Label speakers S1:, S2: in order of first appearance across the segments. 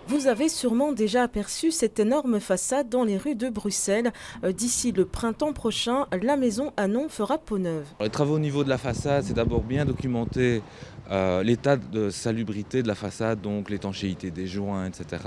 S1: Vous avez sûrement déjà aperçu cette énorme façade dans les rues de Bruxelles. D'ici le printemps prochain, la maison Anon fera peau neuve.
S2: Les travaux au niveau de la façade, c'est d'abord bien documenter l'état de salubrité de la façade, donc l'étanchéité des joints, etc.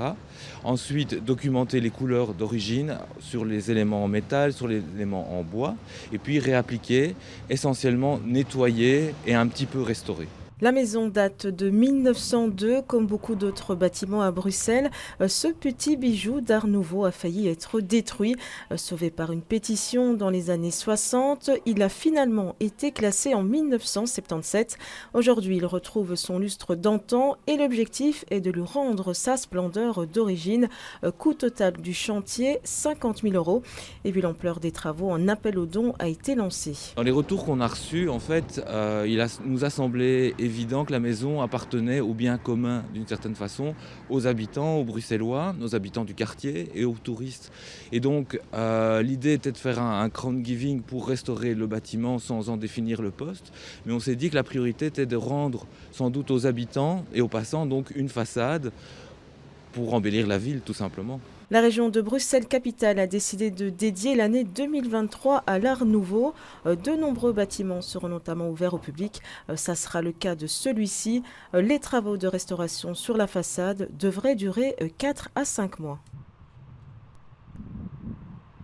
S2: Ensuite, documenter les couleurs d'origine sur les éléments en métal, sur les éléments en bois, et puis réappliquer, essentiellement nettoyer et un petit peu restaurer.
S1: La maison date de 1902, comme beaucoup d'autres bâtiments à Bruxelles. Ce petit bijou d'art nouveau a failli être détruit. Sauvé par une pétition dans les années 60, il a finalement été classé en 1977. Aujourd'hui, il retrouve son lustre d'antan et l'objectif est de lui rendre sa splendeur d'origine. Coût total du chantier, 50 000 euros. Et vu l'ampleur des travaux, un appel aux dons a été lancé.
S2: Dans les retours qu'on a reçus, en fait, nous a semblé évident que la maison appartenait au bien commun, d'une certaine façon, aux habitants, aux Bruxellois, aux habitants du quartier et aux touristes. Et donc, l'idée était de faire un crowdgiving pour restaurer le bâtiment sans en définir le poste. Mais on s'est dit que la priorité était de rendre, sans doute aux habitants et aux passants, donc une façade pour embellir la ville, tout simplement.
S1: La région de Bruxelles-Capitale a décidé de dédier l'année 2023 à l'art nouveau. De nombreux bâtiments seront notamment ouverts au public. Ça sera le cas de celui-ci. Les travaux de restauration sur la façade devraient durer 4 à 5 mois.